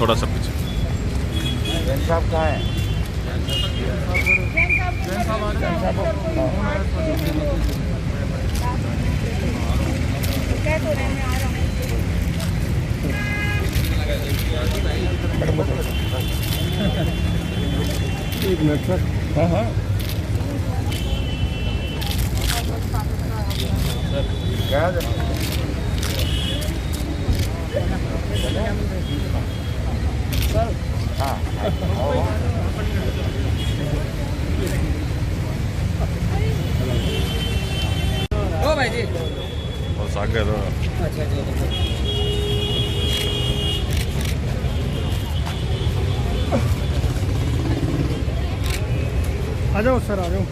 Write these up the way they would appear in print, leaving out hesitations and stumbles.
थोड़ा सा पीछे। साहब कहाँ है? एक मिनट सर। हाँ हाँ क्या सर? हाँ ओ भाई जी बस आ गए तो। आ जाओ सर, आ जाओ।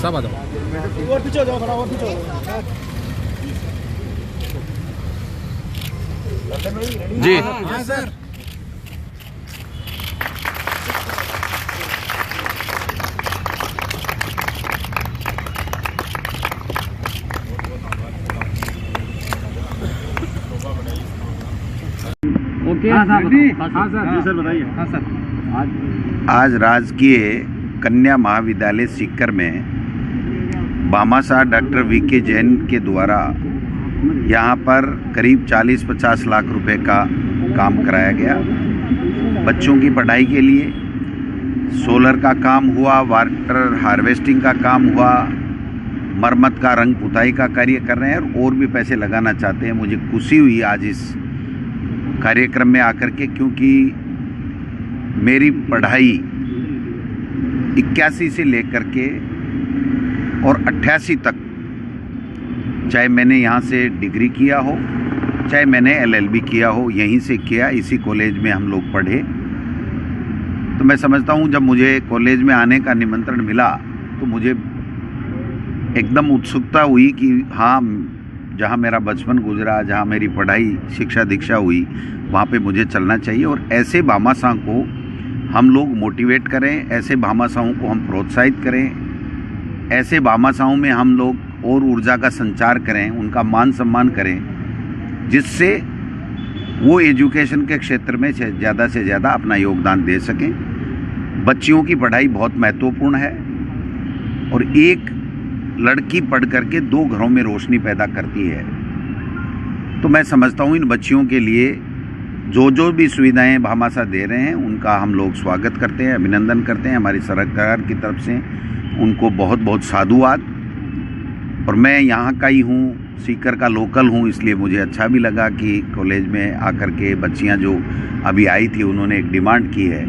सब आ जाओ। और पीछे जाओ, और पीछे जी हाँ सर। ओके हाँ सर, जी सर बताइए। हाँ सर, आज राजकीय कन्या महाविद्यालय सीकर में भामाशाह डॉक्टर वीके जैन के द्वारा यहाँ पर करीब 40-50 लाख रुपए का काम कराया गया। बच्चों की पढ़ाई के लिए सोलर का काम हुआ, वाटर हार्वेस्टिंग का काम हुआ, मरम्मत का, रंग पुताई का कार्य कर रहे हैं और भी पैसे लगाना चाहते हैं। मुझे खुशी हुई आज इस कार्यक्रम में आकर के, क्योंकि मेरी पढ़ाई 81 से लेकर के और 88 तक, चाहे मैंने यहाँ से डिग्री किया हो, चाहे मैंने LLB किया हो, यहीं से किया, इसी कॉलेज में हम लोग पढ़े। तो मैं समझता हूँ जब मुझे कॉलेज में आने का निमंत्रण मिला तो मुझे एकदम उत्सुकता हुई कि हाँ, जहाँ मेरा बचपन गुजरा, जहाँ मेरी पढ़ाई शिक्षा दीक्षा हुई, वहाँ पे मुझे चलना चाहिए। और ऐसे भामाशाह को हम लोग मोटिवेट करें, ऐसे भामाशाहों को हम प्रोत्साहित करें, ऐसे भामाशाहों में हम लोग और ऊर्जा का संचार करें, उनका मान सम्मान करें, जिससे वो एजुकेशन के क्षेत्र में से ज़्यादा अपना योगदान दे सकें। बच्चियों की पढ़ाई बहुत महत्वपूर्ण है और एक लड़की पढ़ करके 2 घरों में रोशनी पैदा करती है। तो मैं समझता हूँ इन बच्चियों के लिए जो भी सुविधाएं भामाशाह दे रहे हैं उनका हम लोग स्वागत करते हैं, अभिनंदन करते हैं। हमारी सरकार की तरफ से उनको बहुत बहुत साधुवाद। और मैं यहाँ का ही हूँ, सीकर का लोकल हूँ, इसलिए मुझे अच्छा भी लगा कि कॉलेज में आकर के बच्चियाँ जो अभी आई थी उन्होंने एक डिमांड की है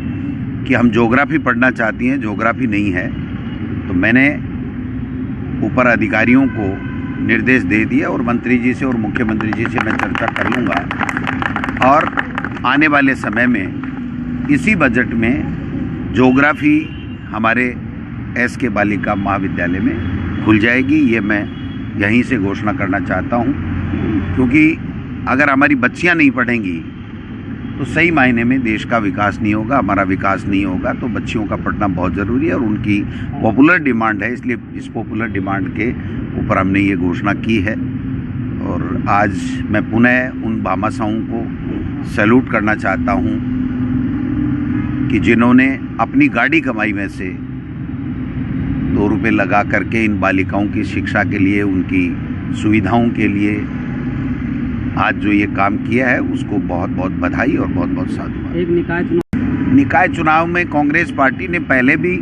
कि हम ज्योग्राफी पढ़ना चाहती हैं, ज्योग्राफी नहीं है। तो मैंने ऊपर अधिकारियों को निर्देश दे दिया और मंत्री जी से और मुख्यमंत्री जी से मैं चर्चा कर लूँगा और आने वाले समय में इसी बजट में ज्योग्राफी हमारे SK बालिका महाविद्यालय में खुल जाएगी। ये मैं यहीं से घोषणा करना चाहता हूँ, क्योंकि अगर हमारी बच्चियाँ नहीं पढ़ेंगी तो सही मायने में देश का विकास नहीं होगा, हमारा विकास नहीं होगा। तो बच्चियों का पढ़ना बहुत ज़रूरी है और उनकी पॉपुलर डिमांड है, इसलिए इस पॉपुलर डिमांड के ऊपर हमने ये घोषणा की है। और आज मैं पुनः उन भामाशाहों को सैल्यूट करना चाहता हूँ कि जिन्होंने अपनी गाड़ी कमाई में से 2 रुपये लगा करके इन बालिकाओं की शिक्षा के लिए, उनकी सुविधाओं के लिए आज जो ये काम किया है उसको बहुत बहुत बधाई और बहुत बहुत साधुवाद। एक निकाय चुनाव में कांग्रेस पार्टी ने पहले भी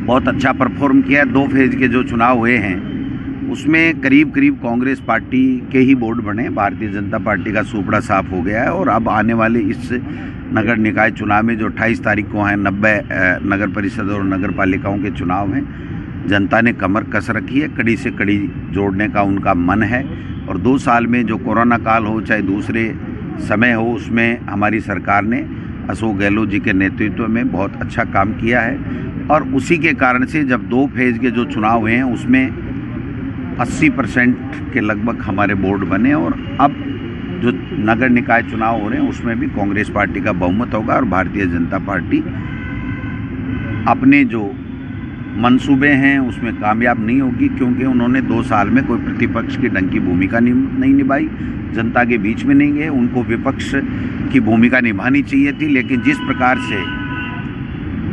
बहुत अच्छा परफॉर्म किया है। 2 फेज के जो चुनाव हुए हैं उसमें करीब कांग्रेस पार्टी के ही बोर्ड बने, भारतीय जनता पार्टी का सुपड़ा साफ हो गया है। और अब आने वाले इस नगर निकाय चुनाव में जो 28 तारीख को हैं, 90 नगर परिषद और नगर पालिकाओं के चुनाव हैं, जनता ने कमर कस रखी है, कड़ी से कड़ी जोड़ने का उनका मन है। और 2 साल में जो कोरोना काल हो, चाहे दूसरे समय हो उसमें हमारी सरकार ने अशोक गहलोत जी के नेतृत्व में बहुत अच्छा काम किया है और उसी के कारण से जब 2 फेज़ के जो चुनाव हुए हैं उसमें 80% के लगभग हमारे बोर्ड बने और अब जो नगर निकाय चुनाव हो रहे हैं उसमें भी कांग्रेस पार्टी का बहुमत होगा और भारतीय जनता पार्टी अपने जो मंसूबे हैं उसमें कामयाब नहीं होगी, क्योंकि उन्होंने 2 साल में कोई प्रतिपक्ष की ढंग की भूमिका नहीं निभाई, जनता के बीच में नहीं गए। उनको विपक्ष की भूमिका निभानी चाहिए थी, लेकिन जिस प्रकार से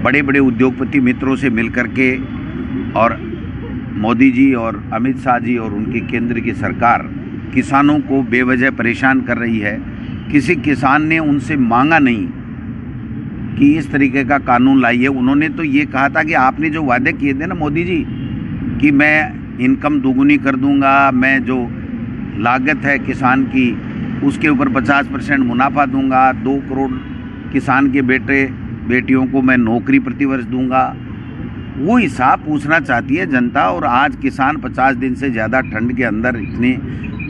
बड़े बड़े उद्योगपति मित्रों से मिलकर के और मोदी जी और अमित शाह जी और उनकी केंद्र की सरकार किसानों को बेवजह परेशान कर रही है। किसी किसान ने उनसे मांगा नहीं कि इस तरीके का कानून लाइए। उन्होंने तो ये कहा था कि आपने जो वादे किए थे ना मोदी जी कि मैं इनकम दोगुनी कर दूंगा, मैं जो लागत है किसान की उसके ऊपर 50% मुनाफा दूंगा, 2 करोड़ किसान के बेटियों को मैं नौकरी प्रतिवर्ष दूंगा। वो हिसाब पूछना चाहती है जनता। और आज किसान 50 दिन से ज़्यादा ठंड के अंदर इतने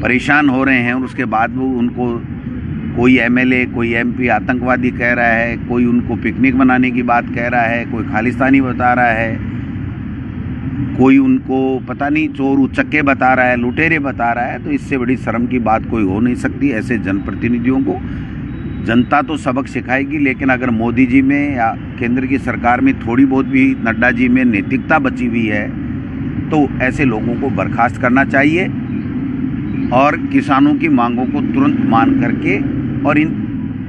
परेशान हो रहे हैं और उसके बाद वो उनको कोई एमएलए कोई एमपी आतंकवादी कह रहा है, कोई उनको पिकनिक मनाने की बात कह रहा है, कोई खालिस्तानी बता रहा है, कोई उनको पता नहीं चोर उचक्के बता रहा है, लुटेरे बता रहा है। तो इससे बड़ी शर्म की बात कोई हो नहीं सकती। ऐसे जनप्रतिनिधियों को जनता तो सबक सिखाएगी, लेकिन अगर मोदी जी में या केंद्र की सरकार में थोड़ी बहुत भी नड्डा जी में नैतिकता बची हुई है तो ऐसे लोगों को बर्खास्त करना चाहिए और किसानों की मांगों को तुरंत मान करके और इन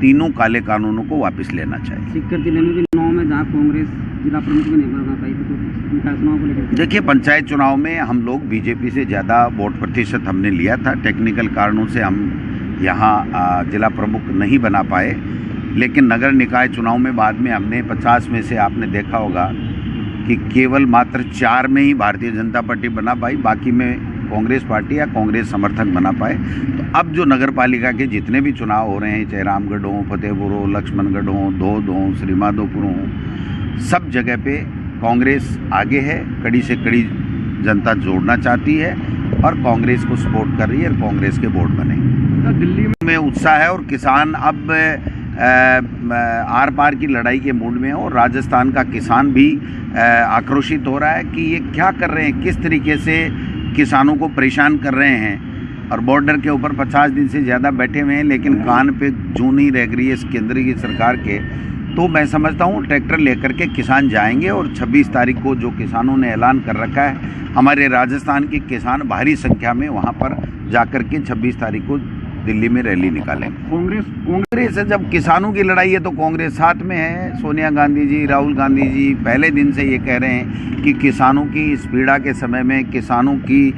तीनों काले कानूनों को वापस लेना चाहिए। सीकर जिले में भी 9 में जहाँ कांग्रेस जिला प्रमुख भी नहीं बना पाई तो पंचायत चुनाव को लेकर देखिए, पंचायत चुनाव में हम लोग बीजेपी से ज़्यादा वोट प्रतिशत हमने लिया था। टेक्निकल कारणों से हम यहाँ जिला प्रमुख नहीं बना पाए, लेकिन नगर निकाय चुनाव में बाद में हमने 50 में से आपने देखा होगा कि केवल मात्र 4 में ही भारतीय जनता पार्टी बना पाई, बाकी में कांग्रेस पार्टी या कांग्रेस समर्थक बना पाए। तो अब जो नगर पालिका के जितने भी चुनाव हो रहे हैं, चाहे रामगढ़ हो, फतेहपुर हो, लक्ष्मणगढ़ हो, धोद हो, श्रीमाधोपुर हो, सब जगह पे कांग्रेस आगे है। कड़ी से कड़ी जनता जोड़ना चाहती है और कांग्रेस को सपोर्ट कर रही है और कांग्रेस के वोट बने। दिल्ली में उत्साह है और किसान अब आर पार की लड़ाई के मूड में है और राजस्थान का किसान भी आक्रोशित हो रहा है कि ये क्या कर रहे हैं, किस तरीके से किसानों को परेशान कर रहे हैं और बॉर्डर के ऊपर 50 दिन से ज़्यादा बैठे हुए हैं, लेकिन कान पे जूं नहीं रह रही है इस केंद्र की सरकार के। तो मैं समझता हूँ ट्रैक्टर लेकर के किसान जाएंगे और 26 तारीख को जो किसानों ने ऐलान कर रखा है, हमारे राजस्थान के किसान भारी संख्या में वहाँ पर जाकर के 26 तारीख को दिल्ली में रैली निकालेंगे। कांग्रेस है, जब किसानों की लड़ाई है तो कांग्रेस साथ में है। सोनिया गांधी जी, राहुल गांधी जी पहले दिन से ये कह रहे हैं कि किसानों की इस पीड़ा के समय में किसानों की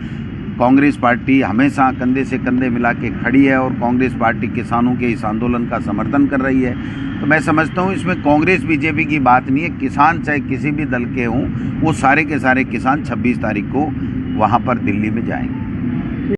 कांग्रेस पार्टी हमेशा कंधे से कंधे मिला के खड़ी है और कांग्रेस पार्टी किसानों के इस आंदोलन का समर्थन कर रही है। तो मैं समझता हूँ इसमें कांग्रेस बीजेपी की बात नहीं है। किसान चाहे किसी भी दल के हों, वो सारे के सारे किसान 26 तारीख को वहाँ पर दिल्ली में जाएंगे।